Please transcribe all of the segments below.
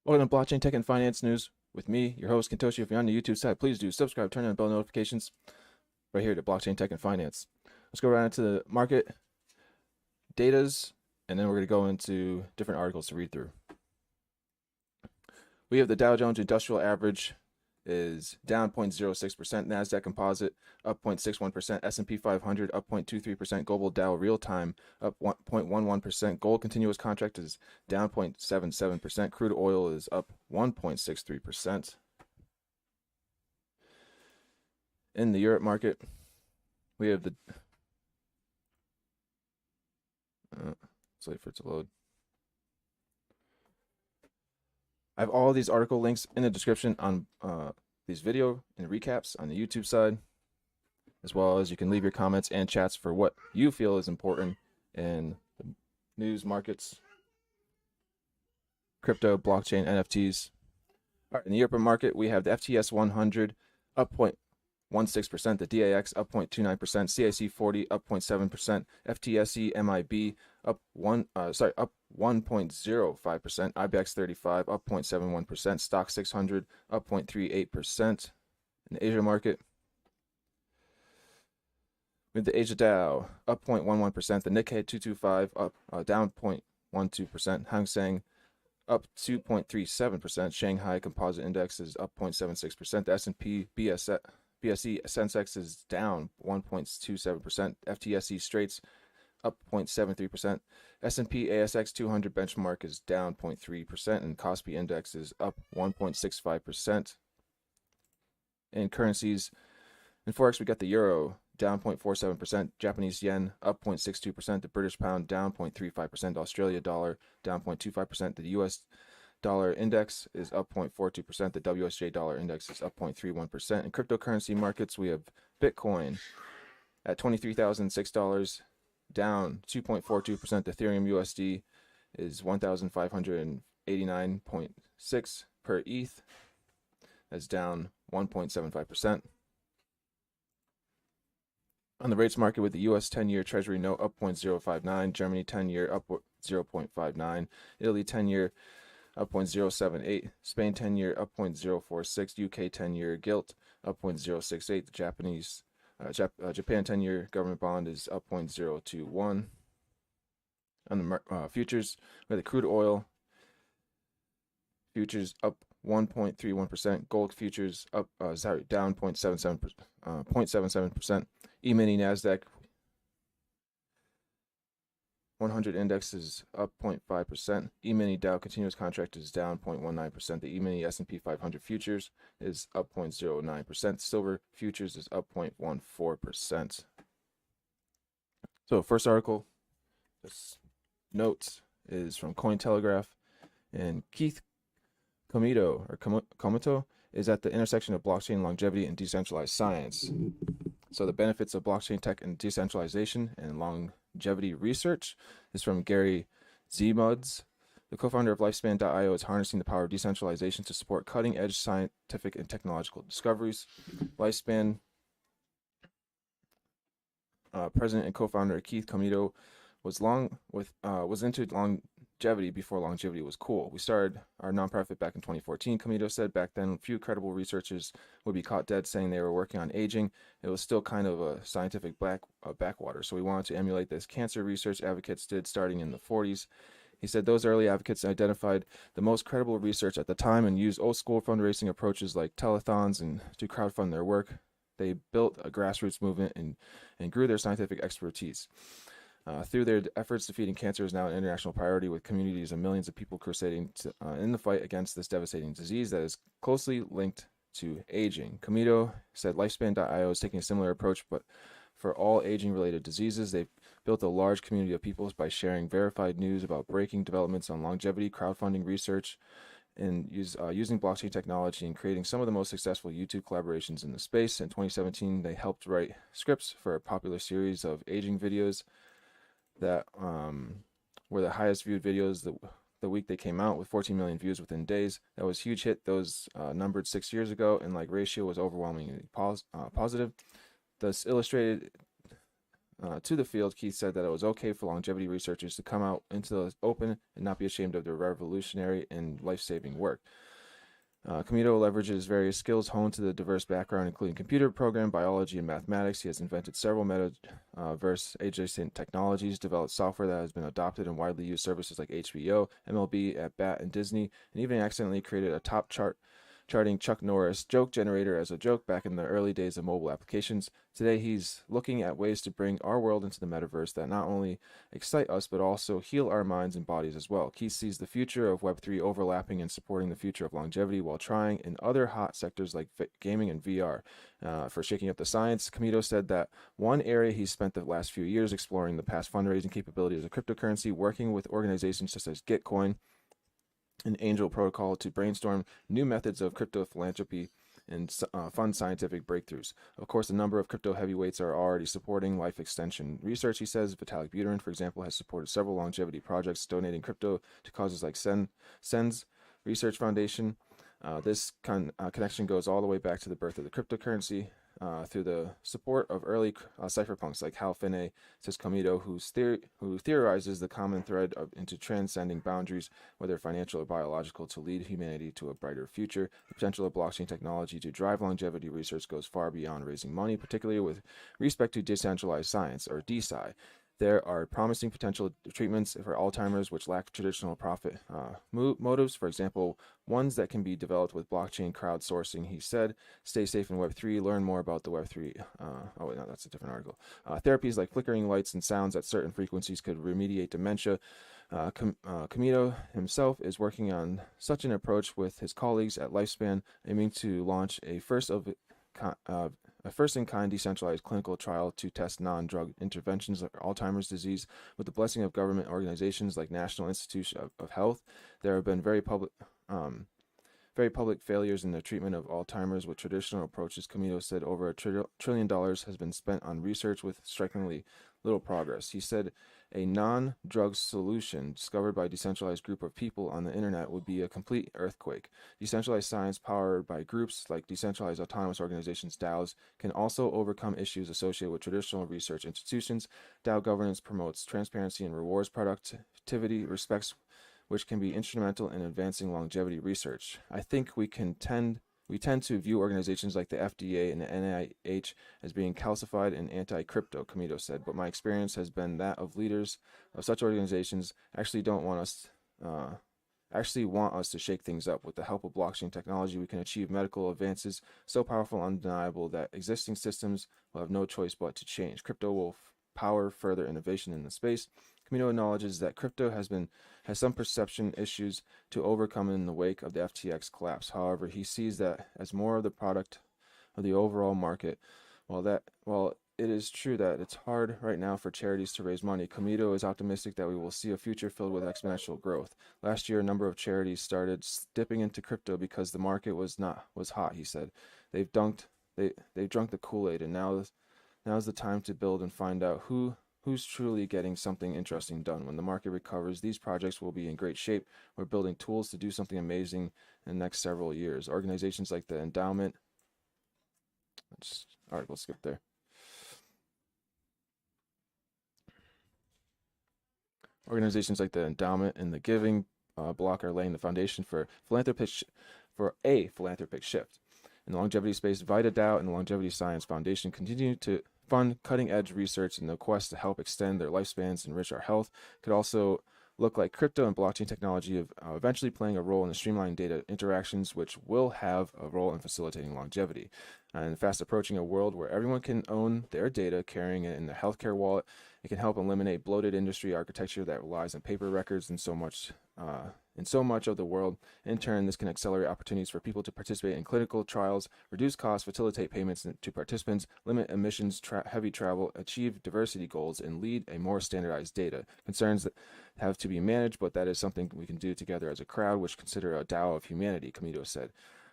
Welcome to Blockchain Tech and Finance News with me, your host, KinToshi. If you're on the YouTube side, please do subscribe, turn on bell notifications right here to Blockchain Tech and Finance. Let's go right into the market datas, and then we're going to go into different articles to read through. We have the Dow Jones Industrial Average is down 0.06%, NASDAQ Composite up 0.61%, S&P 500 up 0.23%, Global Dow Real Time up 1.11%, Gold Continuous Contract is down 0.77%, crude oil is up 1.63%. In the Europe market, we have the let's wait for it to load. I have all these article links in the description on these video and recaps on the YouTube side, as well as you can leave your comments and chats for what you feel is important in the news, markets, crypto, blockchain, NFTs. All right, in the European market, we have the FTS 100 up 0.16%, the DAX up 0.29%, CAC 40 up 0.7%, FTSE MIB up 1.05%, IBEX 35 up 0.71%, Stock 600 up 0.38%. In the Asia market, with the Asia Dow up 0.11%, the Nikkei 225 up down 0.12%, Hang Seng up 2.37%, Shanghai Composite Index is up 0.76%, the S&P BSE Sensex is down 1.27%, FTSE Straits up 0.73%, S&P ASX 200 benchmark is down 0.3%, and Kospi Index is up 1.65%. In currencies, in Forex, we got the Euro down 0.47%, Japanese Yen up 0.62%, the British Pound down 0.35%, Australia Dollar down 0.25%, the US Dollar Index is up 0.42%, the WSJ Dollar Index is up 0.31%. In cryptocurrency markets, we have Bitcoin at $23,006, down 2.42%, Ethereum USD is 1,589.6 per ETH, that's down 1.75%. On the rates market, with the US 10-year Treasury note up 0.059, Germany 10-year up 0.59, Italy 10-year up 0.078, Spain 10-year up 0.046, UK 10-year gilt up 0.068, the Japan 10-year government bond is up 0.021. On the futures, we have the crude oil futures up 1.31%, gold futures up down 0.77%, E-mini Nasdaq 100 index is up 0.5%, E-mini Dow continuous contract is down 0.19%, the E-mini S&P 500 futures is up 0.09%, silver futures is up 0.14%. So first article, this note is from Cointelegraph, and Keith Komito is at the intersection of blockchain longevity and decentralized science. So the benefits of blockchain tech and decentralization and longevity research is from Gary Zmuds. The co-founder of Lifespan.io is harnessing the power of decentralization to support cutting-edge scientific and technological discoveries. Lifespan president and co-founder Keith Komito was into longevity before longevity was cool. We started our nonprofit back in 2014, Komito said. Back then, few credible researchers would be caught dead saying they were working on aging. It was still kind of a scientific backwater, so we wanted to emulate this cancer research advocates did starting in the 40s. He said those early advocates identified the most credible research at the time and used old school fundraising approaches like telethons and to crowdfund their work. They built a grassroots movement and grew their scientific expertise. Through their efforts, defeating cancer is now an international priority, with communities and millions of people crusading in the fight against this devastating disease that is closely linked to aging. Komito said Lifespan.io is taking a similar approach, but for all aging-related diseases. They've built a large community of people by sharing verified news about breaking developments on longevity, crowdfunding research, and using blockchain technology and creating some of the most successful YouTube collaborations in the space. In 2017, they helped write scripts for a popular series of aging videos that were the highest viewed videos the week they came out, with 14 million views within days. That was a huge hit. Those numbered 6 years ago, and like ratio was overwhelmingly positive. Thus illustrated to the field, Keith said that it was okay for longevity researchers to come out into the open and not be ashamed of their revolutionary and life-saving work. Camilo leverages various skills honed to the diverse background, including computer program, biology, and mathematics. He has invented several metaverse adjacent technologies, developed software that has been adopted in widely used services like HBO, MLB, at Bat, and Disney, and even accidentally created a top charting Chuck Norris joke generator as a joke back in the early days of mobile applications. Today, he's looking at ways to bring our world into the metaverse that not only excite us, but also heal our minds and bodies as well. Keith sees the future of Web3 overlapping and supporting the future of longevity while trying in other hot sectors like gaming and VR. For shaking up the science, Camilo said that one area he spent the last few years exploring the past fundraising capabilities of cryptocurrency, working with organizations such as Gitcoin and Angel Protocol to brainstorm new methods of crypto philanthropy and fund scientific breakthroughs. Of course, a number of crypto heavyweights are already supporting life extension research, he says. Vitalik Buterin, for example, has supported several longevity projects donating crypto to causes like SENS Research Foundation. This connection goes all the way back to the birth of the cryptocurrency through the support of early cypherpunks like Hal Finney, says Camilo, who theorizes the common thread into transcending boundaries, whether financial or biological, to lead humanity to a brighter future. The potential of blockchain technology to drive longevity research goes far beyond raising money, particularly with respect to decentralized science, or DeSci. There are promising potential treatments for Alzheimer's which lack traditional profit motives, for example, ones that can be developed with blockchain crowdsourcing, he said. Stay safe in Web3. Learn more about the Web3. Oh, wait, no, that's a different article. Therapies like flickering lights and sounds at certain frequencies could remediate dementia. Camilo himself is working on such an approach with his colleagues at Lifespan, aiming to launch a first-in-kind decentralized clinical trial to test non-drug interventions like Alzheimer's disease. With the blessing of government organizations like National Institute of Health, there have been very public failures in the treatment of Alzheimer's with traditional approaches. Camilo said over $1 trillion has been spent on research with strikingly little progress. He said a non-drug solution discovered by a decentralized group of people on the internet would be a complete earthquake. Decentralized science powered by groups like decentralized autonomous organizations, DAOs, can also overcome issues associated with traditional research institutions. DAO governance promotes transparency and rewards productivity, which can be instrumental in advancing longevity research. I think we tend to view organizations like the FDA and the NIH as being calcified and anti-crypto, Camilo said, but my experience has been that of leaders of such organizations actually want us to shake things up. With the help of blockchain technology, we can achieve medical advances so powerful and undeniable that existing systems will have no choice but to change. Crypto will power further innovation in the space. Camilo acknowledges that crypto has some perception issues to overcome in the wake of the FTX collapse. However, he sees that as more of the product of the overall market. While it is true that it's hard right now for charities to raise money, Camilo is optimistic that we will see a future filled with exponential growth. Last year, a number of charities started dipping into crypto because the market was hot, he said. They've drunk the Kool-Aid, and now's the time to build and find out who's truly getting something interesting done. When the market recovers, these projects will be in great shape. We're building tools to do something amazing in the next several years. Organizations like the Endowment, all right, we'll skip there. Organizations like the Endowment and the Giving Block are laying the foundation for a philanthropic shift. In the longevity space, VitaDAO and the Longevity Science Foundation continue to fund cutting-edge research in the quest to help extend their lifespans and enrich our health. Could also look like crypto and blockchain technology eventually playing a role in the streamlined data interactions, which will have a role in facilitating longevity. And fast approaching a world where everyone can own their data, carrying it in their healthcare wallet. It can help eliminate bloated industry architecture that relies on paper records in so much of the world. In turn, this can accelerate opportunities for people to participate in clinical trials, reduce costs, facilitate payments to participants, limit emissions, heavy travel, achieve diversity goals, and lead a more standardized data. Concerns that have to be managed, but that is something we can do together as a crowd, which consider a DAO of humanity, Camilo said.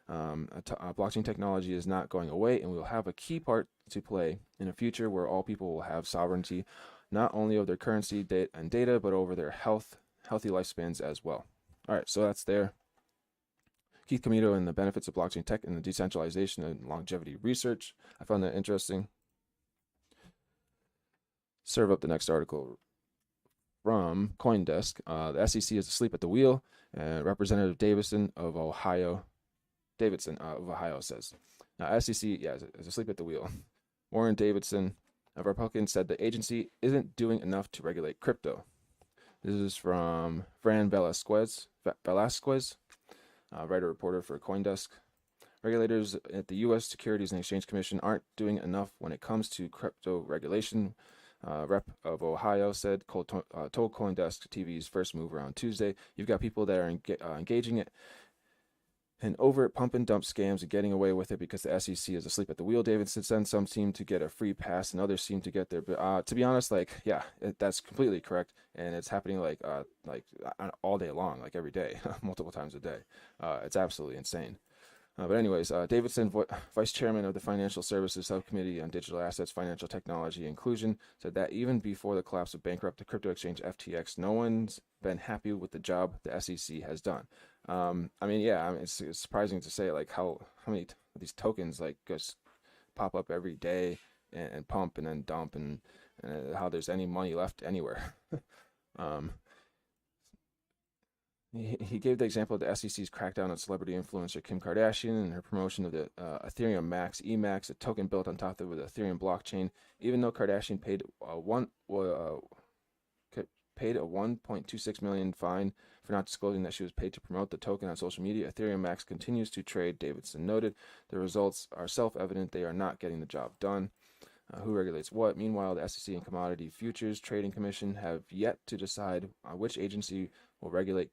Blockchain technology is not going away, and we will have a key part to play in a future where all people will have sovereignty, not only of their currency and data, but over their healthy lifespans as well. All right, so that's there. Keith Camilo and the benefits of blockchain tech and the decentralization and longevity research. I found that interesting. serve up the next article from CoinDesk. The SEC is asleep at the wheel, and Representative Davidson of Ohio says. Now, SEC, is asleep at the wheel. Warren Davidson of Republicans said the agency isn't doing enough to regulate crypto. This is from Fran Velasquez, writer-reporter for CoinDesk. Regulators at the U.S. Securities and Exchange Commission aren't doing enough when it comes to crypto regulation. Rep of Ohio said, told CoinDesk TV's First Mover on Tuesday. You've got people that are engaging it in overt pump and dump scams and getting away with it because the SEC is asleep at the wheel. Davidson said some seem to get a free pass and others seem to get their. To be honest, that's completely correct, and it's happening all day long, like every day, multiple times a day. It's absolutely insane. But anyways, Davidson, vice chairman of the Financial Services Subcommittee on Digital Assets, Financial Technology, and Inclusion, said that even before the collapse of bankrupt the crypto exchange FTX, no one's been happy with the job the SEC has done. It's surprising to say how many of these tokens just pop up every day and pump and then dump and how there's any money left anywhere. He gave the example of the SEC's crackdown on celebrity influencer Kim Kardashian and her promotion of the Ethereum Max, EMAX, a token built on top of the Ethereum blockchain. Even though Kardashian paid a $1.26 million fine for not disclosing that she was paid to promote the token on social media, Ethereum Max continues to trade. Davidson noted the results are self-evident. They are not getting the job done. Who regulates what? Meanwhile, the SEC and Commodity Futures Trading Commission have yet to decide which agency will regulate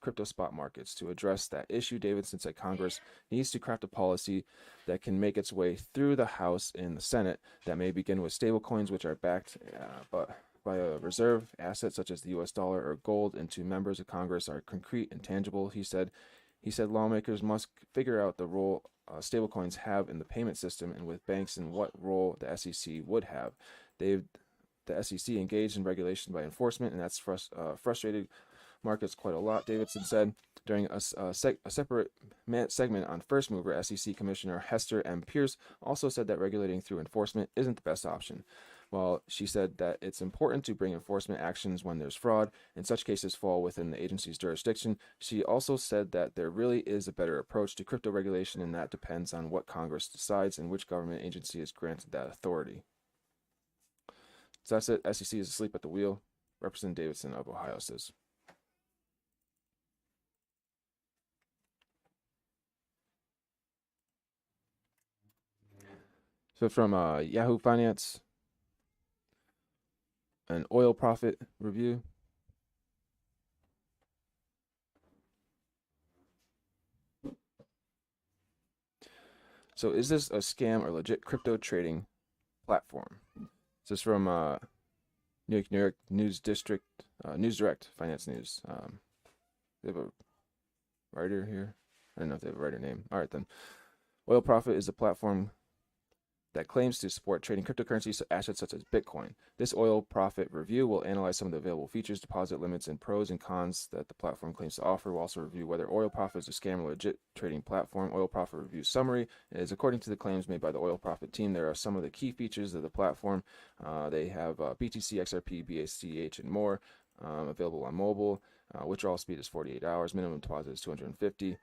crypto spot markets. To address that issue, Davidson said Congress needs to craft a policy that can make its way through the House and the Senate that may begin with stablecoins, which are backed by a reserve asset such as the U.S. dollar or gold, and to members of Congress are concrete and tangible. He said lawmakers must figure out the role stablecoins have in the payment system and with banks and what role the SEC would have. The SEC engaged in regulation by enforcement, and that's frustrated markets quite a lot, Davidson said. During a separate segment on First Mover, SEC Commissioner Hester M. Pierce also said that regulating through enforcement isn't the best option. While she said that it's important to bring enforcement actions when there's fraud, and such cases fall within the agency's jurisdiction, she also said that there really is a better approach to crypto regulation, and that depends on what Congress decides and which government agency is granted that authority. So that's it. SEC is asleep at the wheel. Representative Davidson of Ohio says. So from Yahoo Finance, an oil profit review. So is this a scam or legit crypto trading platform? This is from New York News Direct Finance News. They have a writer here. I don't know if they have a writer name. All right, then. Oil Profit is a platform that claims to support trading cryptocurrency assets such as Bitcoin. This Oil Profit review will analyze some of the available features, deposit limits, and pros and cons that the platform claims to offer. We'll also review whether Oil Profit is a scam or legit trading platform. Oil Profit review summary is according to the claims made by the Oil Profit team. There are some of the key features of the platform. They have BTC, XRP, BACH, and more available on mobile. Withdrawal speed is 48 hours. Minimum deposit is 250.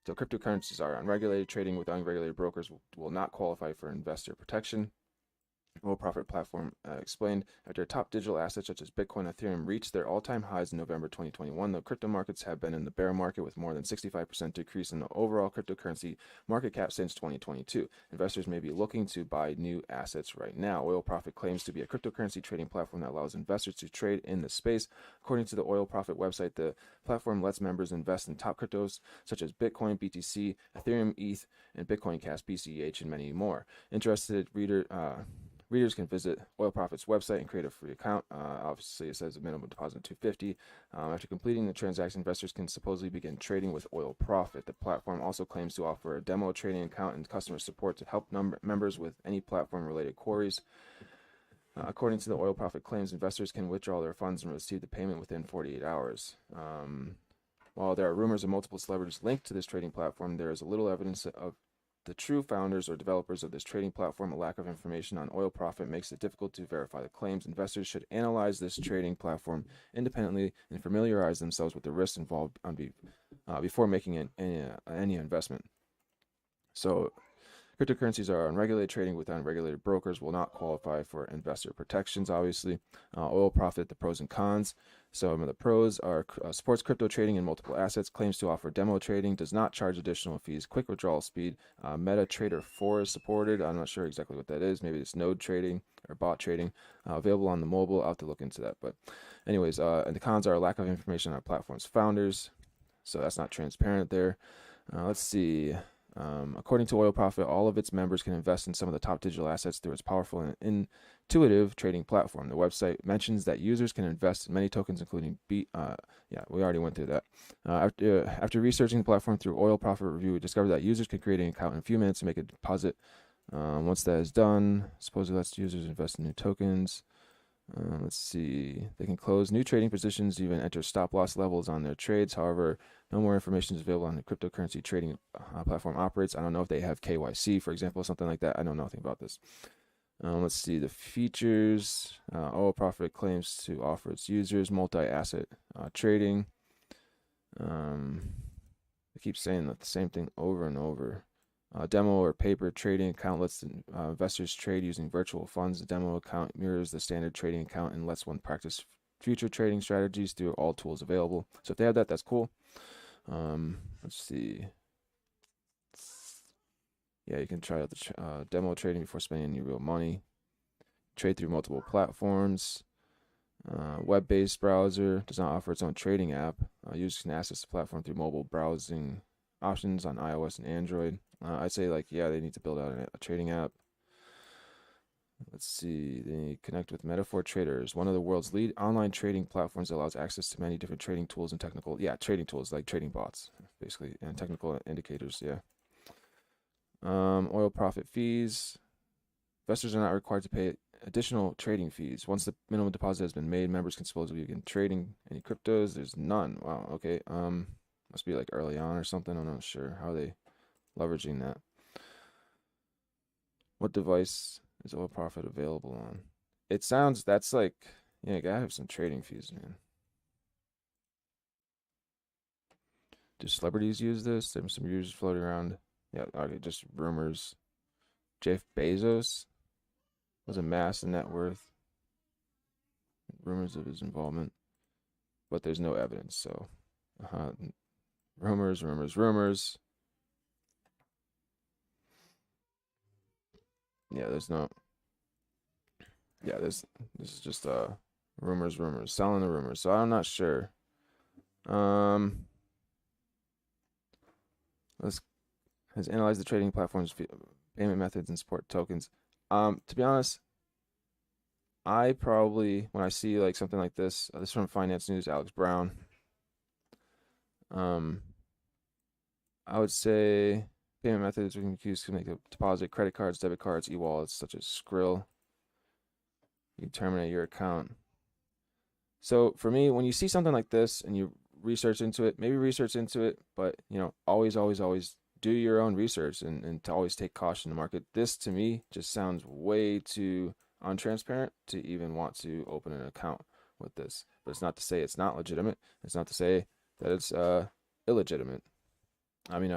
So cryptocurrencies are unregulated. Trading with unregulated brokers will not qualify for investor protection. Oil Profit platform explained after top digital assets such as Bitcoin and Ethereum reached their all-time highs in November 2021, the crypto markets have been in the bear market with more than 65% decrease in the overall cryptocurrency market cap since 2022. Investors may be looking to buy new assets right now. Oil Profit claims to be a cryptocurrency trading platform that allows investors to trade in the space. According to the Oil Profit website, the platform lets members invest in top cryptos such as Bitcoin, BTC, Ethereum, ETH, and Bitcoin Cash, BCH, and many more. Interested readers can visit Oil Profit's website and create a free account. Obviously, it says a minimum deposit of $250. After completing the transaction, investors can supposedly begin trading with Oil Profit. The platform also claims to offer a demo trading account and customer support to help members with any platform-related queries. According to the Oil Profit claims, investors can withdraw their funds and receive the payment within 48 hours. While there are rumors of multiple celebrities linked to this trading platform, there is little evidence of the true founders or developers of this trading platform. A lack of information on oil profit makes it difficult to verify the claims. Investors should analyze this trading platform independently and familiarize themselves with the risks involved before making any investment. So cryptocurrencies are unregulated. Trading with unregulated brokers will not qualify for investor protections, obviously. Oil profit, the pros and cons. Some of the pros are supports crypto trading in multiple assets, claims to offer demo trading, does not charge additional fees, quick withdrawal speed. MetaTrader 4 is supported. I'm not sure exactly what that is. Maybe it's node trading or bot trading. Available on the mobile. I'll have to look into that. But anyways, and the cons are lack of information on our platform's founders. So that's not transparent there. Let's see. According to Oil Profit, all of its members can invest in some of the top digital assets through its powerful and intuitive trading platform. The website mentions that users can invest in many tokens, including yeah, we already went through that. After researching the platform through Oil Profit Review, we discovered that users can create an account in a few minutes and make a deposit. Once that is done, supposedly lets users invest in new tokens. Let's see. They can close new trading positions, even enter stop loss levels on their trades. However, no more information is available on the cryptocurrency trading platform operates. I don't know if they have KYC, for example, something like that. I know nothing about this. Let's see the features. Oil Profit claims to offer its users multi-asset trading. They keep saying the same thing over and over. Demo or paper trading account lets investors trade using virtual funds. The demo account mirrors the standard trading account and lets one practice future trading strategies through all tools available. So if they have that, that's cool. Let's see. Yeah, you can try out the demo trading before spending any real money. Trade through multiple platforms. Web-based browser does not offer its own trading app. Users can access the platform through mobile browsing options on iOS and Android. I'd say, like, yeah, they need to build out a trading app. Let's see. They connect with Metaphor Traders, one of the world's lead online trading platforms that allows access to many different trading tools and trading tools like trading bots, basically, and technical indicators. Yeah. Oil profit fees. Investors are not required to pay additional trading fees. Once the minimum deposit has been made, members can supposedly begin trading any cryptos. There's none. Wow. Okay. Must be like early on or something. I'm not sure how they leveraging that. What device is Oil Profit available on? It sounds that's like, yeah, you gotta have some trading fees, man. Do celebrities use this? There's some users floating around. Yeah, okay, just rumors. Jeff Bezos was amassed a net worth. Rumors of his involvement, but there's no evidence. So, rumors. Yeah, there's no. Yeah, this is just rumors, selling the rumors. So I'm not sure. Has analyzed the trading platforms, payment methods, and support tokens. To be honest, I probably when I see like something like this is from Finance News, Alex Brown. I would say payment methods we can use to make a deposit, credit cards, debit cards, e-wallets such as Skrill. You can terminate your account. So for me, when you see something like this and you research into it, maybe research into it, but always do your own research and to always take caution in the market. This to me just sounds way too untransparent to even want to open an account with this. But it's not to say it's not legitimate. It's not to say that it's illegitimate. I mean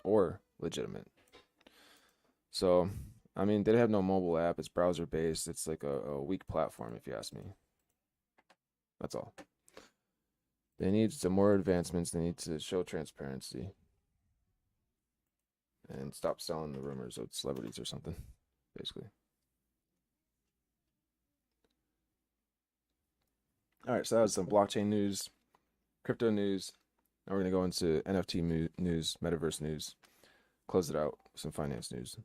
or legitimate. So I mean, they have no mobile app. It's browser based. It's like a weak platform, if you ask me. That's all. They need some more advancements. They need to show transparency and stop selling the rumors of celebrities or something, basically. All right, so that was some blockchain news, crypto news. Now we're going to go into NFT news, metaverse news. Close it out with some finance news.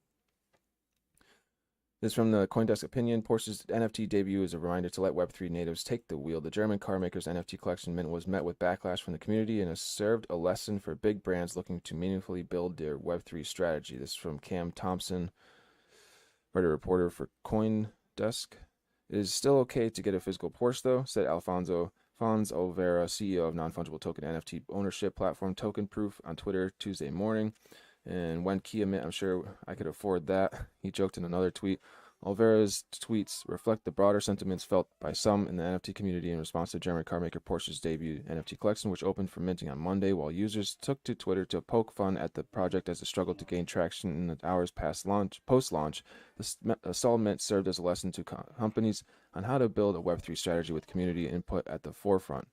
This is from the CoinDesk opinion. Porsche's NFT debut is a reminder to let Web3 natives take the wheel. The German car maker's NFT collection was met with backlash from the community and has served a lesson for big brands looking to meaningfully build their Web3 strategy. This is from Cam Thompson, writer reporter for CoinDesk. It is still okay to get a physical Porsche, though, said Alfonso Olvera, CEO of non-fungible token NFT ownership platform Token Proof on Twitter Tuesday morning. And when Kia Mint, I'm sure I could afford that. He joked in another tweet. Olvera's tweets reflect the broader sentiments felt by some in the NFT community in response to German carmaker Porsche's debut NFT collection, which opened for minting on Monday, while users took to Twitter to poke fun at the project as it struggled to gain traction in the hours post-launch. The stalled mint served as a lesson to companies on how to build a Web3 strategy with community input at the forefront.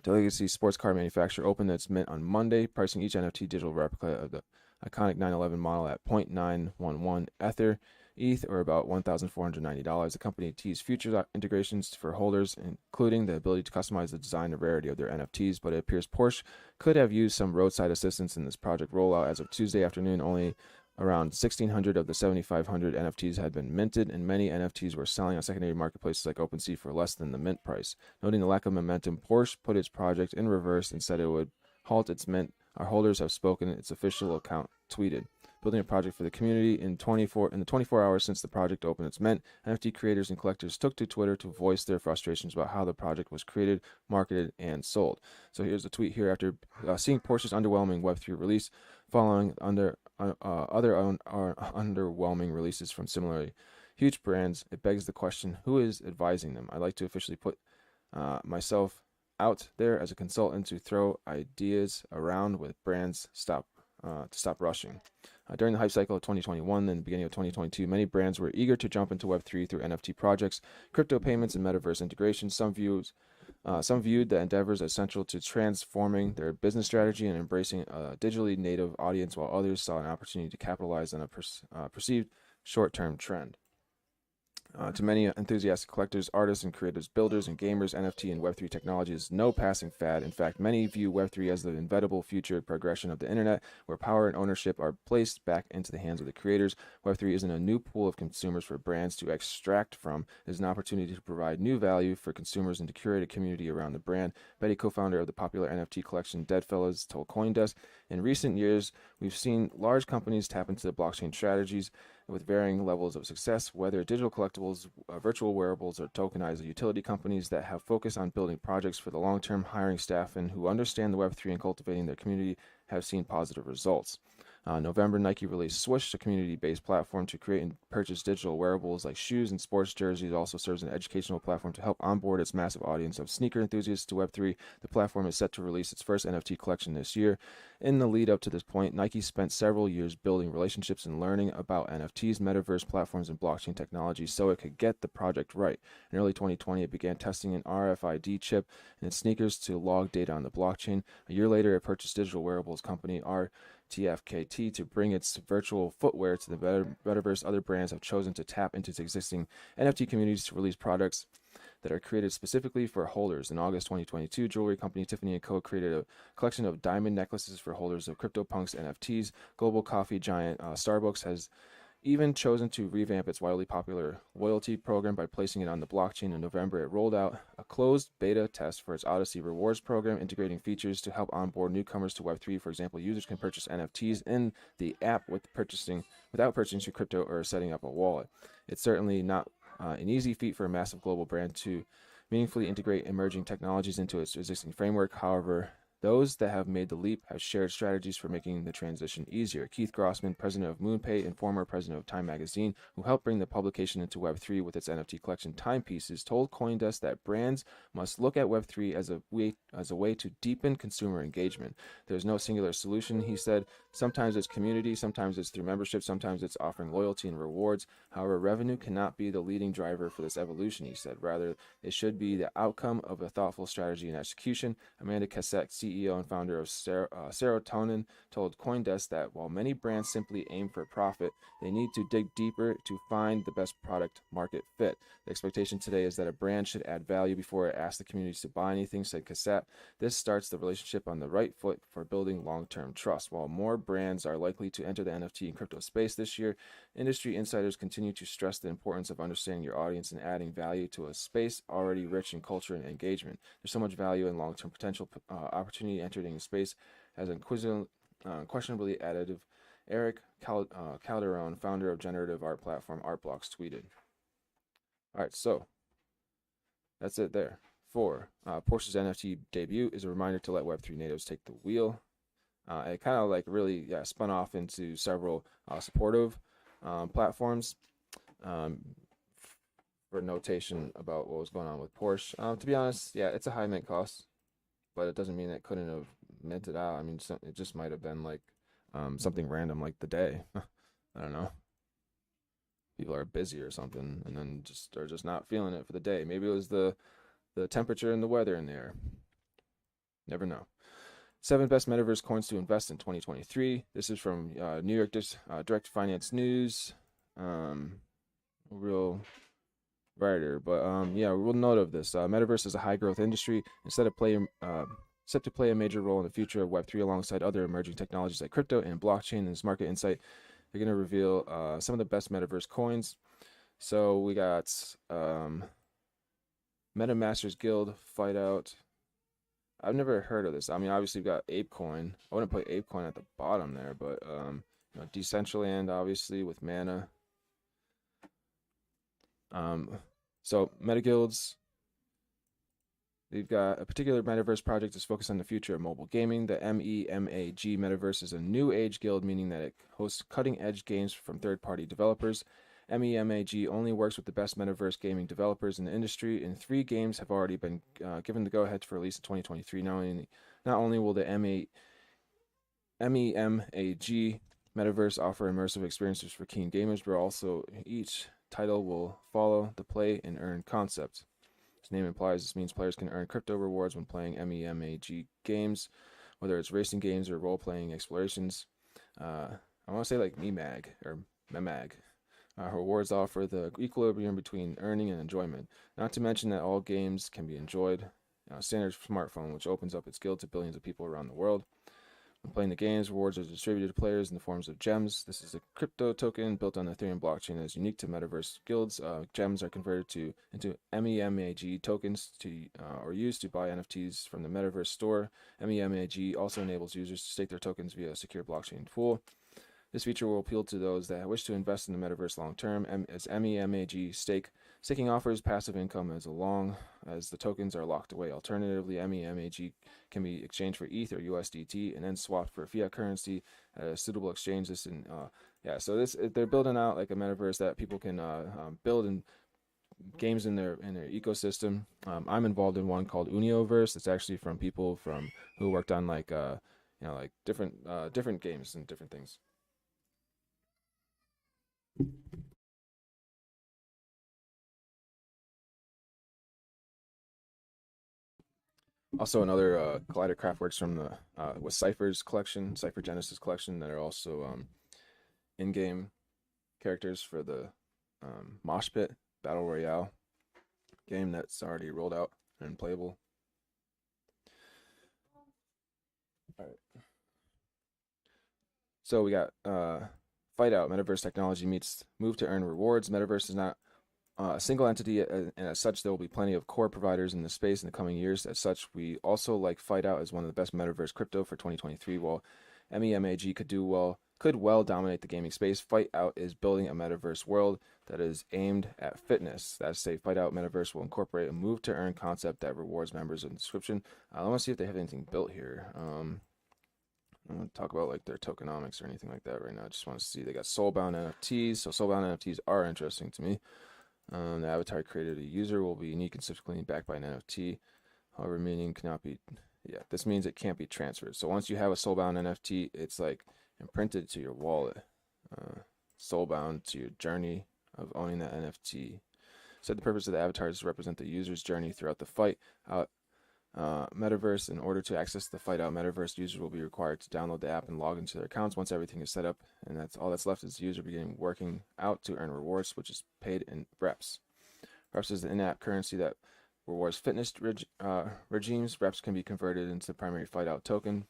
The legacy sports car manufacturer opened its mint on Monday, pricing each NFT digital replica of the iconic 911 model at 0.911 Ether, ETH, or about $1,490. The company teased future integrations for holders, including the ability to customize the design and rarity of their NFTs, but it appears Porsche could have used some roadside assistance in this project rollout. As of Tuesday afternoon, only around 1,600 of the 7,500 NFTs had been minted, and many NFTs were selling on secondary marketplaces like OpenSea for less than the mint price. Noting the lack of momentum, Porsche put its project in reverse and said it would halt its mint. Our holders have spoken, its official account tweeted. Building a project for the community in the 24 hours since the project opened its mint, NFT creators and collectors took to Twitter to voice their frustrations about how the project was created, marketed, and sold. So here's a tweet here after seeing Porsche's underwhelming Web3 release, following other underwhelming releases from similarly huge brands. It begs the question, who is advising them? I'd like to officially put myself out there as a consultant to throw ideas around with brands to stop rushing. During the hype cycle of 2021 and the beginning of 2022, many brands were eager to jump into Web3 through NFT projects, crypto payments, and metaverse integration. Some viewed the endeavors as central to transforming their business strategy and embracing a digitally native audience, while others saw an opportunity to capitalize on a perceived short-term trend. To many enthusiastic collectors, artists, and creators, builders, and gamers, NFT and Web3 technology is no passing fad. In fact, many view Web3 as the inevitable future progression of the internet, where power and ownership are placed back into the hands of the creators. Web3 isn't a new pool of consumers for brands to extract from. It is an opportunity to provide new value for consumers and to curate a community around the brand. Betty, co-founder of the popular NFT collection Deadfellas, told CoinDesk, in recent years, we've seen large companies tap into the blockchain strategies with varying levels of success, whether digital collectibles, virtual wearables, or tokenized utility companies that have focused on building projects for the long term, hiring staff, and who understand the Web3 and cultivating their community have seen positive results. November, Nike released Swoosh, a community-based platform to create and purchase digital wearables like shoes and sports jerseys. It also serves as an educational platform to help onboard its massive audience of sneaker enthusiasts to Web3. The platform is set to release its first NFT collection this year. In the lead up to this point, Nike spent several years building relationships and learning about NFTs, metaverse platforms, and blockchain technology so it could get the project right. In early 2020, it began testing an RFID chip in its sneakers to log data on the blockchain. A year later, it purchased digital wearables company TFKT to bring its virtual footwear to the metaverse. Other brands have chosen to tap into its existing NFT communities to release products that are created specifically for holders. In August 2022, jewelry company Tiffany & Co. created a collection of diamond necklaces for holders of CryptoPunks NFTs. Global coffee giant Starbucks has even chosen to revamp its wildly popular loyalty program by placing it on the blockchain. In November, it rolled out a closed beta test for its Odyssey Rewards program, integrating features to help onboard newcomers to Web3. For example, users can purchase NFTs in the app without purchasing crypto or setting up a wallet. It's certainly not an easy feat for a massive global brand to meaningfully integrate emerging technologies into its existing framework. However, those that have made the leap have shared strategies for making the transition easier. Keith Grossman, president of MoonPay and former president of Time Magazine, who helped bring the publication into Web3 with its NFT collection Timepieces, told CoinDesk that brands must look at Web3 as a way to deepen consumer engagement. There's no singular solution, he said. Sometimes it's community, sometimes it's through membership, sometimes it's offering loyalty and rewards. However, revenue cannot be the leading driver for this evolution, he said. Rather, it should be the outcome of a thoughtful strategy and execution. Amanda Cassette, CEO and founder of Serotonin, told CoinDesk that while many brands simply aim for profit, they need to dig deeper to find the best product market fit. The expectation today is that a brand should add value before it asks the communities to buy anything, said Cassette. This starts the relationship on the right foot for building long-term trust. While more brands are likely to enter the NFT and crypto space this year, industry insiders continue to stress the importance of understanding your audience and adding value to a space already rich in culture and engagement. There's so much value and long-term potential opportunity entering a space as unquestionably additive. Eric Calderon, founder of generative art platform Artblocks, tweeted. All right, so that's it there. For Porsche's NFT debut is a reminder to let Web3 natives take the wheel. It kind of like really spun off into several supportive platforms um, for notation about what was going on with Porsche. To be honest, yeah, it's a high mint cost, but it doesn't mean it couldn't have minted out. I mean, it just might have been like something random like the day. I don't know. People are busy or something, and then just are just not feeling it for the day. Maybe it was the temperature and the weather in the air. Never know. 7 best metaverse coins to invest in 2023. This is from New York Direct Finance News. Real writer, but yeah, we'll note of this. Metaverse is a high growth industry. Set to play a major role in the future of Web3 alongside other emerging technologies like crypto and blockchain. And this market insight, they're going to reveal some of the best metaverse coins. So we got MetaMasters Guild Fight Out. I've never heard of this. I mean, obviously we've got ApeCoin. I wouldn't put ApeCoin at the bottom there, but Decentraland obviously with Mana. So MetaGuilds, they've got a particular metaverse project that's focused on the future of mobile gaming. The MEMAG Metaverse is a new age guild, meaning that it hosts cutting edge games from third-party developers. MEMAG only works with the best metaverse gaming developers in the industry, and 3 games have already been given the go-ahead for release in 2023. Not only will the MEMAG Metaverse offer immersive experiences for keen gamers, but also each title will follow the play and earn concept. Its name implies this means players can earn crypto rewards when playing MEMAG games, whether it's racing games or role-playing explorations. I want to say like MEMAG or MEMAG. Rewards offer the equilibrium between earning and enjoyment. Not to mention that all games can be enjoyed. Standard smartphone, which opens up its guild to billions of people around the world. When playing the games, rewards are distributed to players in the forms of gems. This is a crypto token built on the Ethereum blockchain that is unique to metaverse guilds. Gems are converted into MEMAG tokens or used to buy NFTs from the metaverse store. MEMAG also enables users to stake their tokens via a secure blockchain pool. This feature will appeal to those that wish to invest in the metaverse long term. As MEMAG staking offers passive income as long as the tokens are locked away. Alternatively, MEMAG can be exchanged for ETH or USDT and then swapped for fiat currency at a suitable exchange. So they're building out like a metaverse that people can build in games in their ecosystem. I'm involved in one called Unioverse. It's actually from people who worked on like different games and different things. Also, another Collider Craftworks from the with Cypher's collection, Cypher Genesis collection, that are also in-game characters for the Mosh Pit Battle Royale game that's already rolled out and playable. All right. So we got Fight Out, Metaverse technology meets move to earn rewards. Metaverse is not a single entity, and as such, there will be plenty of core providers in the space in the coming years. As such, we also like Fight Out as one of the best metaverse crypto for 2023. While MEMAG could well dominate the gaming space, Fight Out is building a metaverse world that is aimed at fitness. That's say Fight Out Metaverse will incorporate a move to earn concept that rewards members in the description. I want to see if they have anything built here. I don't want to talk about like their tokenomics or anything like that right now. I just want to see they got soulbound NFTs. So soulbound NFTs are interesting to me. The avatar created a user will be unique and specifically backed by an NFT. However, meaning cannot be. Yeah, this means it can't be transferred. So once you have a soulbound NFT, it's like imprinted to your wallet. Soulbound to your journey of owning that NFT. So the purpose of the avatar is to represent the user's journey throughout the fight. Metaverse. In order to access the Fight Out Metaverse, users will be required to download the app and log into their accounts. Once everything is set up, and that's all that's left is the user beginning working out to earn rewards, which is paid in reps. Reps is the in-app currency that rewards fitness regimes. Reps can be converted into the primary Fight Out token.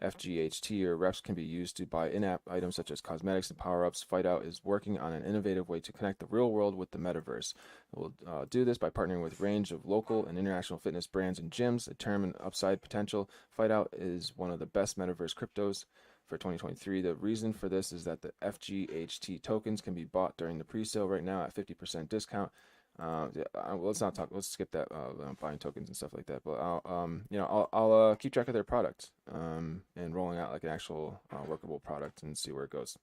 FGHT or reps can be used to buy in-app items such as cosmetics and power-ups. Fight Out is working on an innovative way to connect the real world with the metaverse. We'll do this by partnering with a range of local and international fitness brands and gyms. A term and upside potential. Fight Out is one of the best metaverse cryptos for 2023. The reason for this is that the FGHT tokens can be bought during the pre-sale right now at 50% discount. Yeah, let's not talk. Let's skip that buying tokens and stuff like that. But I'll keep track of their product and rolling out like an actual workable product and see where it goes.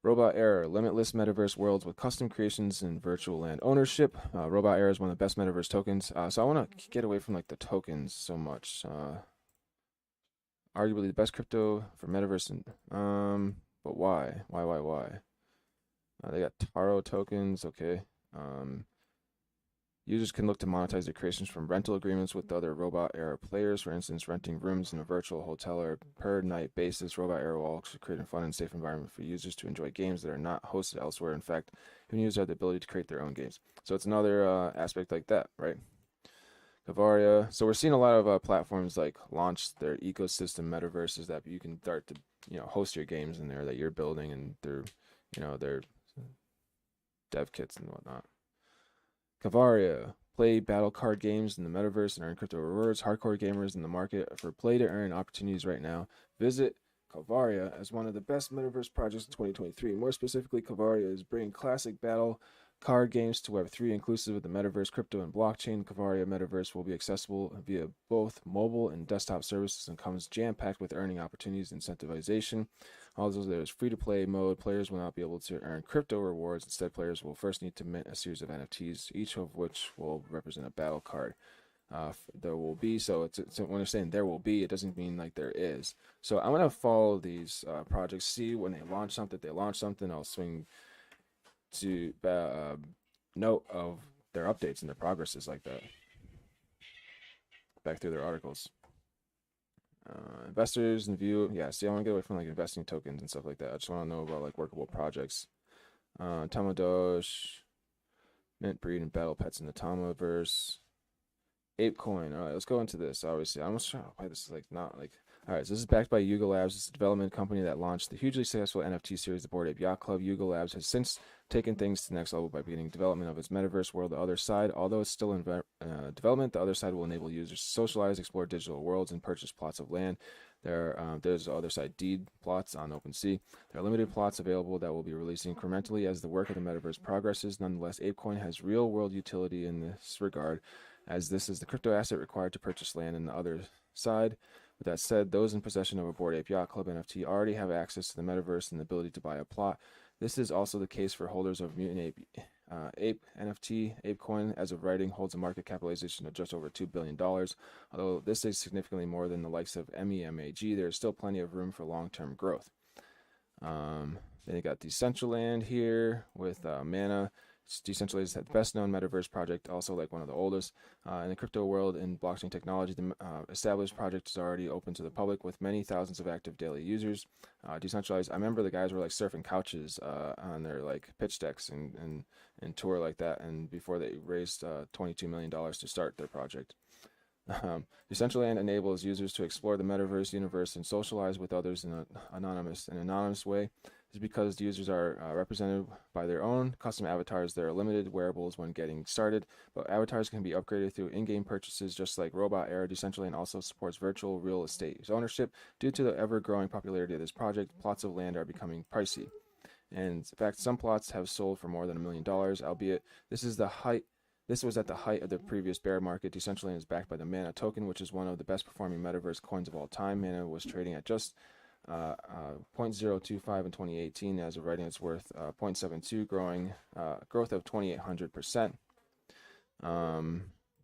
Robot Era, limitless metaverse worlds with custom creations and virtual land ownership. Robot Era is one of the best metaverse tokens. So I want to get away from like the tokens so much. Arguably the best crypto for metaverse, but why? Why? They got Taro tokens. Okay. Users can look to monetize their creations from rental agreements with other Robot Era players. For instance, renting rooms in a virtual hotel or per night basis. Robot Era will also create a fun and safe environment for users to enjoy games that are not hosted elsewhere. In fact, even users have the ability to create their own games. So it's another aspect like that, right? Cavaria. So we're seeing a lot of platforms like launch their ecosystem metaverses that you can start to host your games in there that you're building, and their dev kits and whatnot. Cavaria. Play battle card games in the metaverse and earn crypto rewards. Hardcore gamers in the market for play to earn opportunities right now. Visit Cavaria as one of the best metaverse projects in 2023. More specifically, Cavaria is bringing classic battle card games to Web3, inclusive of the metaverse, crypto, and blockchain. Cavaria Metaverse will be accessible via both mobile and desktop services and comes jam-packed with earning opportunities and incentivization. Although there's free-to-play mode, players will not be able to earn crypto rewards. Instead, players will first need to mint a series of NFTs, each of which will represent a battle card. There will be, so when they're saying there will be, it doesn't mean like there is. So I'm gonna follow these projects, see when they launch something. I'll swing to note of their updates and their progresses like that. Back through their articles. Investors and view. Yeah, see, I want to get away from like investing tokens and stuff like that. I just want to know about like workable projects. Tamadosh, mint breed and battle pets in the Tamaverse. ApeCoin. All right, let's go into this. Obviously, I'm almost trying to why this is like not like. All right, so this is backed by Yuga Labs. It's a development company that launched the hugely successful NFT series, the Bored Ape Yacht Club. Yuga Labs has since taken things to the next level by beginning development of its metaverse world, The Other Side. Although it's still in development, The Other Side will enable users to socialize, explore digital worlds, and purchase plots of land. There's Other Side deed plots on OpenSea. There are limited plots available that will be released incrementally as the work of the metaverse progresses. Nonetheless, ApeCoin has real-world utility in this regard, as this is the crypto asset required to purchase land in The Other Side. With that said, those in possession of a Bored Ape Yacht Club NFT already have access to the metaverse and the ability to buy a plot. This is also the case for holders of Mutant Ape NFT. ApeCoin, as of writing, holds a market capitalization of just over $2 billion. Although this is significantly more than the likes of MEMAG, there is still plenty of room for long-term growth. Then you got Decentraland here with Mana. Decentraland is the best known metaverse project, also like one of the oldest in the crypto world. In blockchain technology, the established project is already open to the public with many thousands of active daily users. Decentralized, I remember the guys were like surfing couches on their like pitch decks and tour like that, and before they raised $22 million to start their project. Decentraland enables users to explore the metaverse universe and socialize with others in an anonymous way. This is because the users are represented by their own custom avatars. There are limited wearables when getting started, but avatars can be upgraded through in-game purchases, just like Robot Era. Decentraland also supports virtual real estate ownership. Due to the ever-growing popularity of this project, plots of land are becoming pricey. And in fact, some plots have sold for more than $1 million, albeit this was at the height of the previous bear market. Decentraland is backed by the Mana token, which is one of the best performing metaverse coins of all time. Mana was trading at just 0.025 in 2018. As of writing, it's worth 0.72, growth of 2,800%.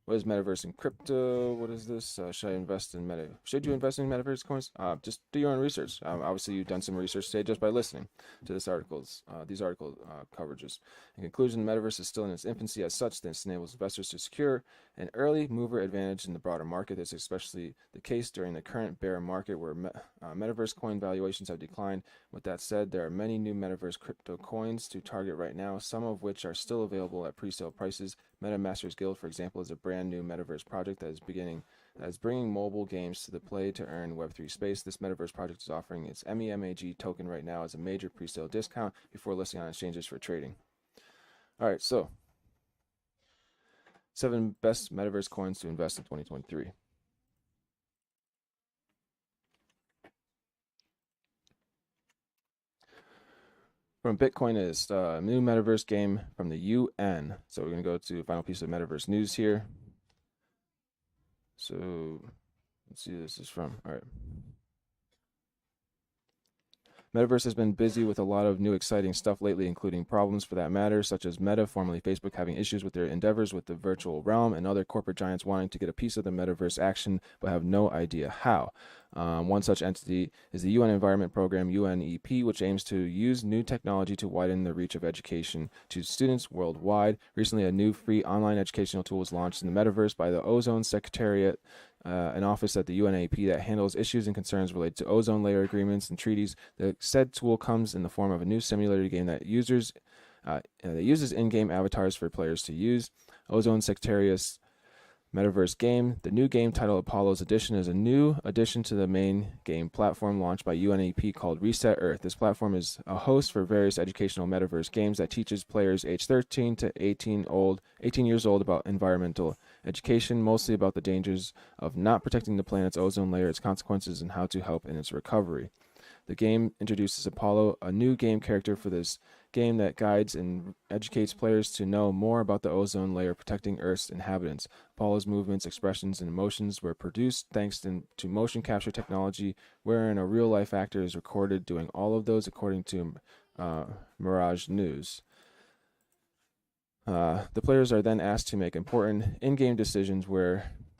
What is metaverse and crypto? What is this? Should you invest in metaverse coins? Just do your own research. Obviously, you've done some research today just by listening to these article coverages. In conclusion, the metaverse is still in its infancy. As such, this enables investors to secure an early mover advantage in the broader market. This is especially the case during the current bear market where metaverse coin valuations have declined. With that said, there are many new metaverse crypto coins to target right now, some of which are still available at pre-sale prices. MetaMasters Guild, for example, is a brand new metaverse project that is bringing mobile games to the play to earn Web3 space. This metaverse project is offering its MEMAG token right now as a major pre-sale discount before listing on exchanges for trading. All right, so 7 best metaverse coins to invest in 2023. from Bitcoin is a new metaverse game from the UN. So we're going to go to the final piece of metaverse news here. So let's see who this is from. All right. Metaverse has been busy with a lot of new exciting stuff lately, including problems for that matter, such as Meta, formerly Facebook, having issues with their endeavors with the virtual realm, and other corporate giants wanting to get a piece of the metaverse action but have no idea how. One such entity is the UN Environment Program, UNEP, which aims to use new technology to widen the reach of education to students worldwide. Recently, a new free online educational tool was launched in the metaverse by the Ozone Secretariat, an office at the UNEP that handles issues and concerns related to ozone layer agreements and treaties. The said tool comes in the form of a new simulator game that uses in-game avatars for players to use. Ozone Secretariat's metaverse game. The new game, titled Apollo's Edition, is a new addition to the main game platform launched by UNEP called Reset Earth. This platform is a host for various educational metaverse games that teaches players age 13 to 18 years old about environmental education, mostly about the dangers of not protecting the planet's ozone layer, its consequences, and how to help in its recovery. The game introduces Apollo, a new game character for this game that guides and educates players to know more about the ozone layer protecting Earth's inhabitants. Apollo's movements, expressions, and emotions were produced thanks to motion capture technology, wherein a real-life actor is recorded doing all of those, according to Mirage News. The players are then asked to make important in-game decisions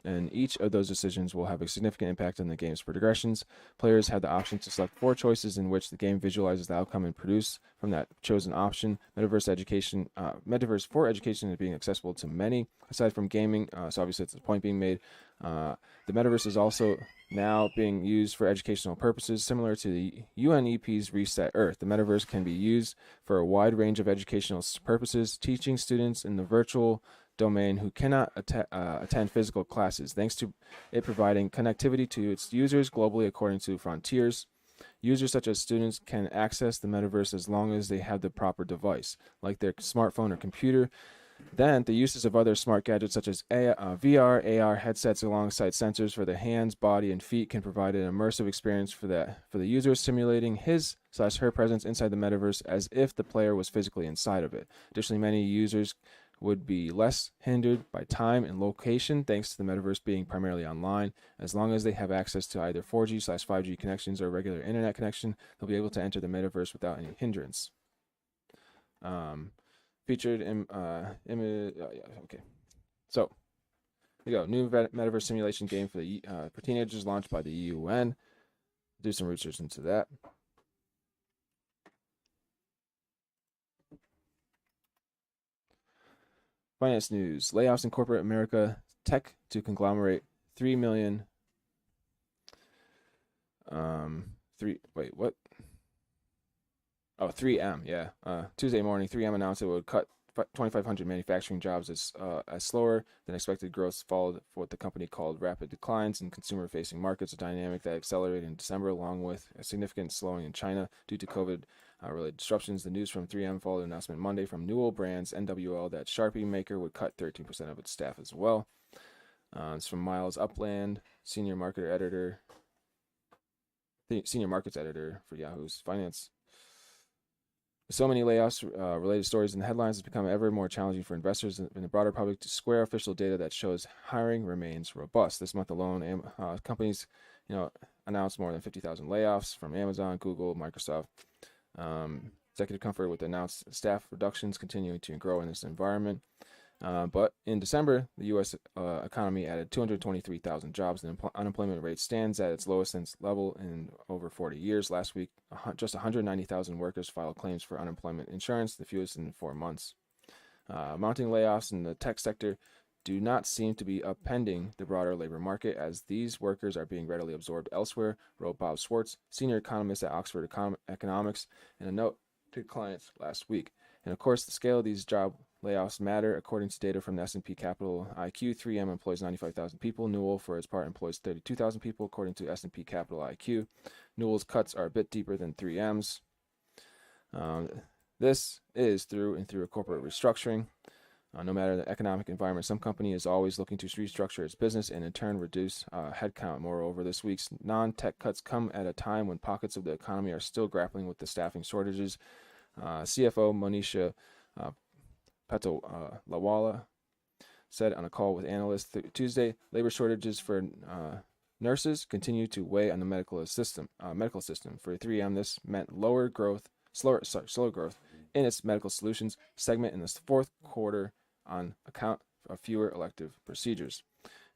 and each of those decisions will have a significant impact on the game's progressions. Players have the option to select 4 choices in which the game visualizes the outcome and produce from that chosen option. Metaverse for education is being accessible to many. Aside from gaming, so obviously it's a point being made, the metaverse is also now being used for educational purposes, similar to the UNEP's Reset Earth. The metaverse can be used for a wide range of educational purposes, teaching students in the virtual domain who cannot attend physical classes, thanks to it providing connectivity to its users globally, according to Frontiers. Users such as students can access the metaverse as long as they have the proper device, like their smartphone or computer. Then, the uses of other smart gadgets such as VR, AR headsets alongside sensors for the hands, body, and feet can provide an immersive experience for the user, simulating his/her presence inside the metaverse as if the player was physically inside of it. Additionally, many users would be less hindered by time and location thanks to the metaverse being primarily online. As long as they have access to either 4G/5G connections or regular internet connection, they'll be able to enter the metaverse without any hindrance. Featured in okay. So there you go. New metaverse simulation game for teenagers, launched by the UN. Do some research into that. Finance news. Layoffs in corporate America. Tech to conglomerate 3 million. What? Oh, 3M, yeah. Tuesday morning, 3M announced it would cut 2,500 manufacturing jobs as slower than expected growth followed for what the company called rapid declines in consumer-facing markets, a dynamic that accelerated in December, along with a significant slowing in China due to COVID-related disruptions. The news from 3M followed an announcement Monday from Newell Brands, NWL, that Sharpie maker would cut 13% of its staff as well. It's from Miles Upland, senior markets editor for Yahoo's Finance. With so many layoffs, related stories in the headlines, it's become ever more challenging for investors and the broader public to square official data that shows hiring remains robust. This month alone, companies, announced more than 50,000 layoffs from Amazon, Google, Microsoft. Executive comfort with announced staff reductions continuing to grow in this environment. But in December, the U.S. Economy added 223,000 jobs, and the unemployment rate stands at its lowest since level in over 40 years. Last week, just 190,000 workers filed claims for unemployment insurance, the fewest in 4 months. Mounting layoffs in the tech sector do not seem to be upending the broader labor market, as these workers are being readily absorbed elsewhere, wrote Bob Schwartz, senior economist at Oxford Economics, in a note to clients last week. And of course, the scale of these job layoffs matter. According to data from the S&P Capital IQ, 3M employs 95,000 people. Newell, for its part, employs 32,000 people, according to S&P Capital IQ. Newell's cuts are a bit deeper than 3M's. This is through and through a corporate restructuring. No matter the economic environment, some company is always looking to restructure its business and in turn reduce headcount. Moreover, this week's non-tech cuts come at a time when pockets of the economy are still grappling with the staffing shortages CFO Monisha uh, Petolawala said on a call with analysts Tuesday, labor shortages for nurses continue to weigh on the medical system. For 3M, this meant slower growth in its medical solutions segment in the fourth quarter on account of fewer elective procedures.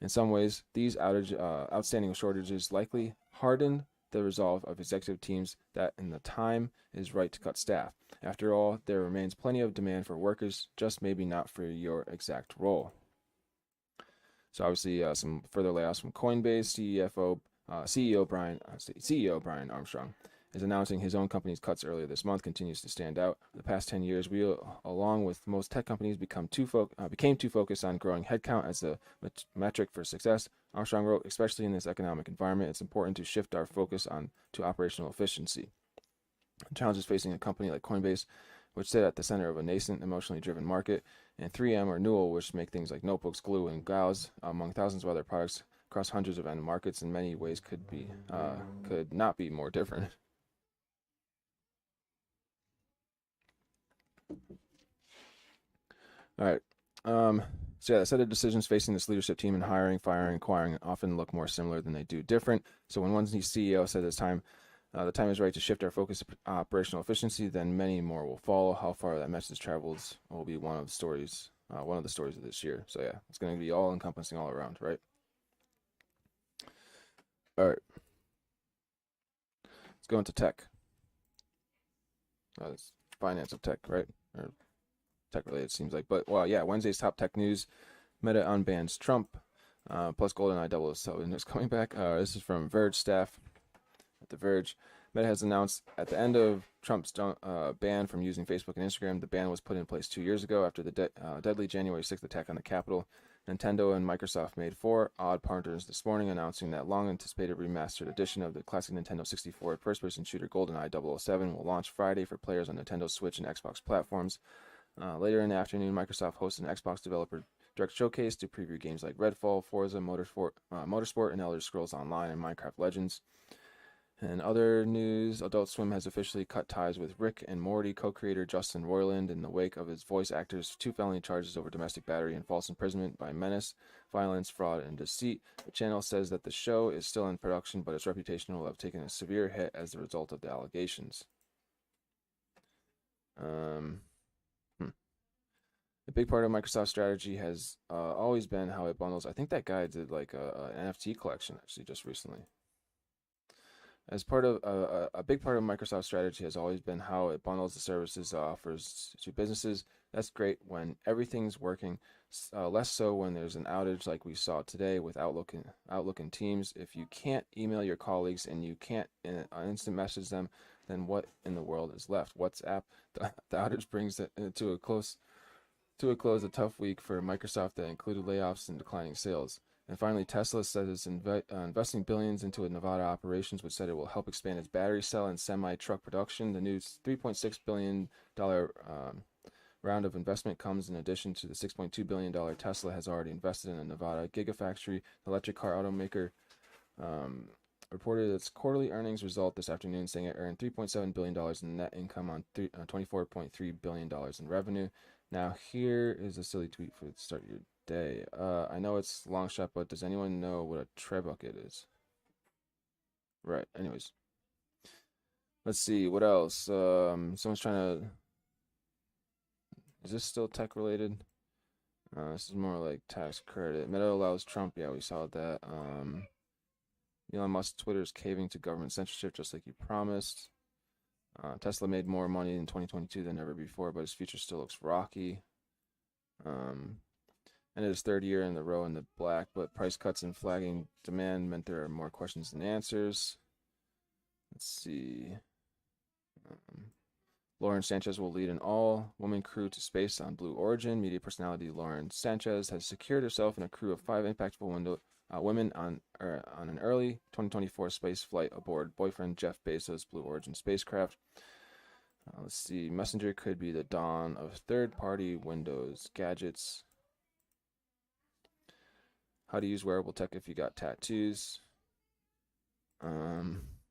In some ways, these outstanding shortages likely hardened the resolve of executive teams that in the time is right to cut staff. After all, there remains plenty of demand for workers, just maybe not for your exact role. So obviously, some further layoffs from Coinbase. CEO Brian Armstrong is announcing his own company's cuts earlier this month. Continues to stand out. The past 10 years, we, along with most tech companies, became too focused on growing headcount as a metric for success. Armstrong wrote, especially in this economic environment, it's important to shift our focus to operational efficiency. Challenges facing a company like Coinbase, which sit at the center of a nascent, emotionally driven market, and 3M or Newell, which make things like notebooks, glue, and gauze, among thousands of other products across hundreds of end markets, in many ways could not be more different. All right. So yeah, the set of decisions facing this leadership team in hiring, firing, acquiring often look more similar than they do different. So when one CEO said this time, the time is right to shift our focus to operational efficiency, then many more will follow. How far that message travels will be one of the stories of this year. So yeah, it's going to be all encompassing all around, right? All right. Let's go into tech. It's finance of tech, right? Or tech related, seems like. But well, yeah, Wednesday's top tech news: Meta unbans Trump, plus GoldenEye 007 is coming back. This is from Verge staff at The Verge. Meta has announced at the end of Trump's ban from using Facebook and Instagram. The ban was put in place 2 years ago after the deadly January 6th attack on the Capitol. Nintendo and Microsoft made 4 odd partners this morning, announcing that long-anticipated remastered edition of the classic Nintendo 64 first-person shooter GoldenEye 007 will launch Friday for players on Nintendo Switch and Xbox platforms. Later in the afternoon, Microsoft hosted an Xbox developer direct showcase to preview games like Redfall, Forza Motorsport, and Elder Scrolls Online and Minecraft Legends. And other news, Adult Swim has officially cut ties with Rick and Morty co-creator Justin Roiland in the wake of his voice actor's 2 felony charges over domestic battery and false imprisonment by menace, violence, fraud, and deceit. The channel says that the show is still in production, but its reputation will have taken a severe hit as a result of the allegations. A big part of Microsoft's strategy has always been how it bundles. I think that guy did like an NFT collection actually just recently. As part of a big part of Microsoft's strategy has always been how it bundles the services it offers to businesses. That's great when everything's working, less so when there's an outage like we saw today with Outlook and Teams. If you can't email your colleagues and you can't instant message them, then what in the world is left? WhatsApp. The outage brings it to a close a tough week for Microsoft that included layoffs and declining sales. And finally, Tesla says it's investing billions into its Nevada operations, which said it will help expand its battery cell and semi-truck production. The new $3.6 billion round of investment comes in addition to the $6.2 billion Tesla has already invested in a Nevada gigafactory. The electric car automaker reported its quarterly earnings result this afternoon, saying it earned $3.7 billion in net income on $24.3 billion in revenue. Now, here is a silly tweet for the start of your day. I know it's long shot, but does anyone know what a trebuchet is? Right. Anyways, let's see what else. Someone's trying to. Is this still tech related? This is more like tax credit. Meta allows Trump. Yeah, we saw that. Elon Musk Twitter is caving to government censorship, just like he promised. Tesla made more money in 2022 than ever before, but his future still looks rocky. And his 3rd year in a row in the black, but price cuts and flagging demand meant there are more questions than answers. Let's see. Lauren Sanchez will lead an all-woman crew to space on Blue Origin. Media personality Lauren Sanchez has secured herself in a crew of 5 impactful women on an early 2024 space flight aboard boyfriend Jeff Bezos' Blue Origin spacecraft. Let's see. Messenger could be the dawn of third-party Windows gadgets. How to use wearable tech if you got tattoos.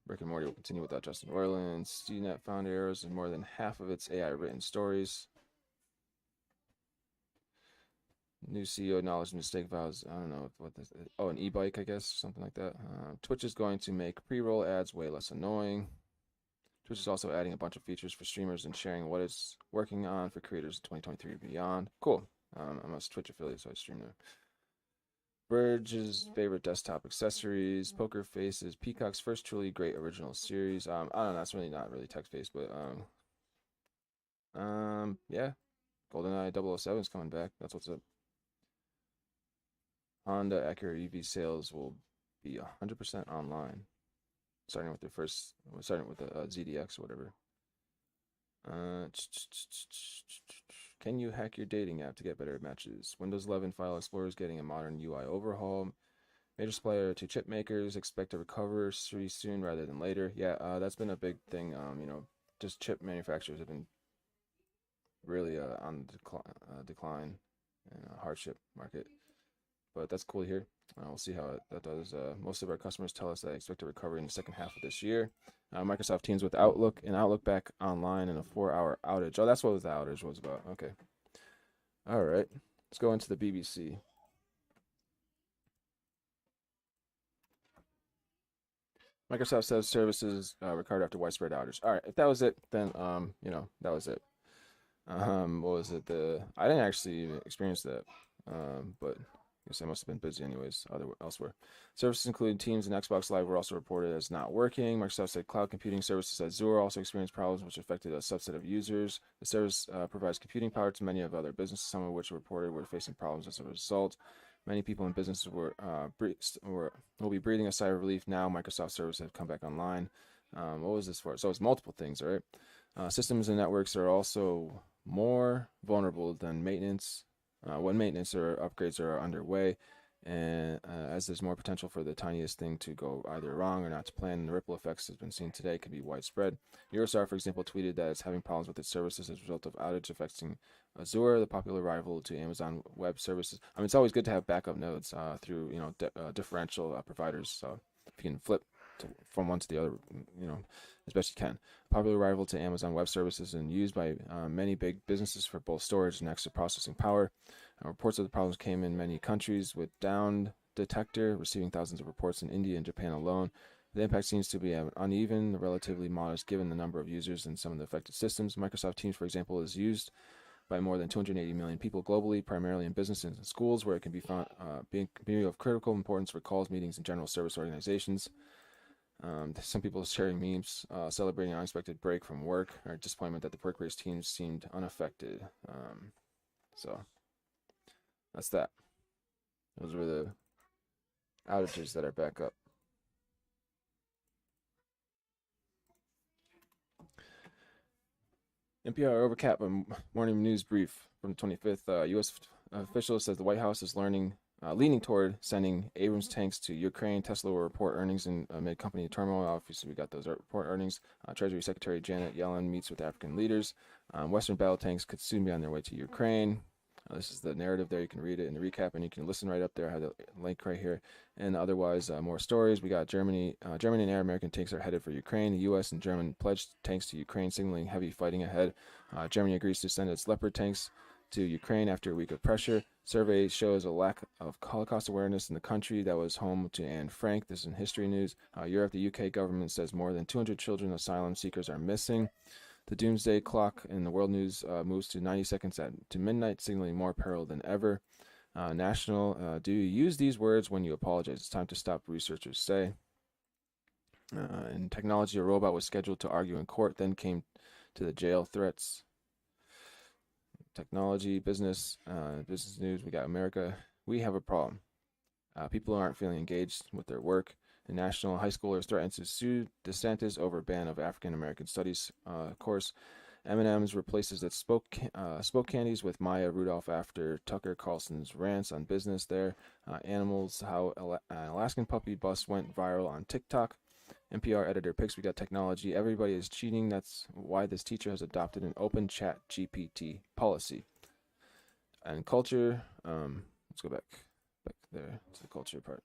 Rick and Morty will continue without Justin Roiland. CNET founder errors in more than half of its AI written stories. New CEO acknowledged mistake vows. I don't know what this is. Oh, an e-bike, I guess, something like that. Twitch is going to make pre-roll ads way less annoying. Twitch is also adding a bunch of features for streamers and sharing what it's working on for creators in 2023 and beyond. Cool. I'm a Twitch affiliate, so I stream there. Verge's favorite desktop accessories. Poker Face is Peacock's first truly great original series. I don't know. That's really not really text-based, but yeah. GoldenEye 007 is coming back. That's what's up. Honda Acura EV sales will be 100% online, starting with the ZDX or whatever. Can you hack your dating app to get better matches? Windows 11 File Explorer is getting a modern UI overhaul. Major supplier to chip makers expect to recover pretty soon rather than later. Yeah, that's been a big thing. Just chip manufacturers have been really on the decline in a hardship market. But that's cool to hear. We'll see how that does. Most of our customers tell us that they expect a recovery in the second half of this year. Microsoft Teams with Outlook and Outlook back online in a 4-hour outage. Oh, that's what the outage was about. Okay. All right. Let's go into the BBC. Microsoft says services recovered after widespread outage. All right. If that was it, then that was it. What was it? I didn't actually experience that, but I guess I must have been busy anyways, elsewhere. Services including Teams and Xbox Live were also reported as not working. Microsoft said cloud computing services Azure also experienced problems which affected a subset of users. The service provides computing power to many of other businesses, some of which reported were facing problems as a result. Many people in businesses will be breathing a sigh of relief now. Microsoft services have come back online. What was this for? So it's multiple things, all right? Systems and networks are also more vulnerable than maintenance when maintenance or upgrades are underway, and as there's more potential for the tiniest thing to go either wrong or not to plan, the ripple effects has been seen today can be widespread. Eurostar, for example, tweeted that it's having problems with its services as a result of outage affecting Azure, the popular rival to Amazon Web Services. I mean, it's always good to have backup nodes through differential providers. So if you can flip from one to the other, as best you can. Popular rival to Amazon Web Services and used by many big businesses for both storage and extra processing power. Reports of the problems came in many countries, with Down Detector receiving thousands of reports in India and Japan alone. The impact seems to be uneven, relatively modest given the number of users in some of the affected systems. Microsoft Teams, for example, is used by more than 280 million people globally, primarily in businesses and schools, where it can be found being of critical importance for calls, meetings, and general service organizations. Some people sharing memes, celebrating an unexpected break from work, or disappointment that the work-based teams seemed unaffected. So that's that. Those were the outages that are back up. NPR overcap a morning news brief from the 25th. U.S. official says the White House is leaning toward sending Abrams tanks to Ukraine. Tesla will report earnings amid company turmoil. Obviously, we got those report earnings. Treasury Secretary Janet Yellen meets with African leaders. Western battle tanks could soon be on their way to Ukraine. This is the narrative there. You can read it in the recap, and you can listen right up there. I have the link right here. And otherwise, more stories. We got Germany and Air American tanks are headed for Ukraine. The U.S. and German pledged tanks to Ukraine, signaling heavy fighting ahead. Germany agrees to send its Leopard tanks to Ukraine after a week of pressure. Survey shows a lack of Holocaust awareness in the country that was home to Anne Frank. This is in history news. Europe, the UK government says more than 200 children asylum seekers are missing. The doomsday clock in the world news moves to 90 seconds to midnight, signaling more peril than ever. National, do you use these words when you apologize? It's time to stop, researchers say. In technology, a robot was scheduled to argue in court, then came to the jail threats. Technology, business news. We got America. We have a problem. People aren't feeling engaged with their work. The national high schoolers threatened to sue DeSantis over ban of African American studies course. M&M's replaces its spoke candies with Maya Rudolph after Tucker Carlson's rants on business there. Animals, how an Alaskan puppy bus went viral on TikTok. NPR editor picks. We got technology. Everybody is cheating. That's why this teacher has adopted an open chat GPT policy. And culture. Let's go back there to the culture part.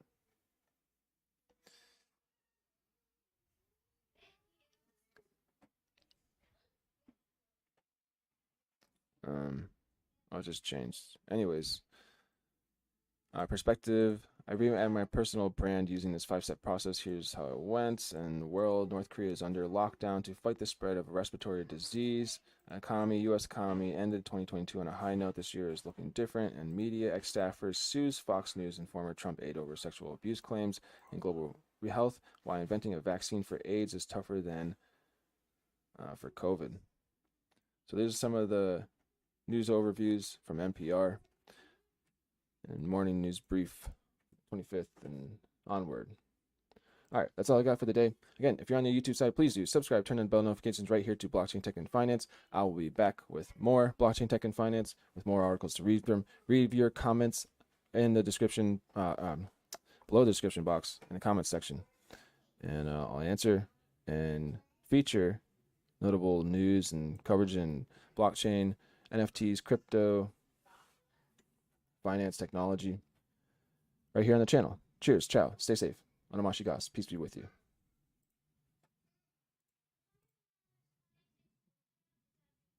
Oh, it just changed. Anyways, perspective. I revamped my personal brand using this 5-step process. Here's how it went. In the world, North Korea is under lockdown to fight the spread of a respiratory disease. Economy, U.S. economy ended 2022 on a high note. This year is looking different. And media ex-staffers sues Fox News and former Trump aide over sexual abuse claims. And global health, why inventing a vaccine for AIDS is tougher than for COVID. So these are some of the news overviews from NPR and morning news brief, 25th and onward. All right, that's all I got for the day. Again, if you're on the YouTube side, please do subscribe, turn on bell notifications right here to Blockchain Tech and Finance. I will be back with more Blockchain Tech and Finance, with more articles to read from. Read your comments in the description, below the description box in the comments section. And I'll answer and feature notable news and coverage in blockchain, NFTs, crypto, finance, technology, right here on the channel. Cheers, ciao, stay safe. Onomashikasu, peace be with you.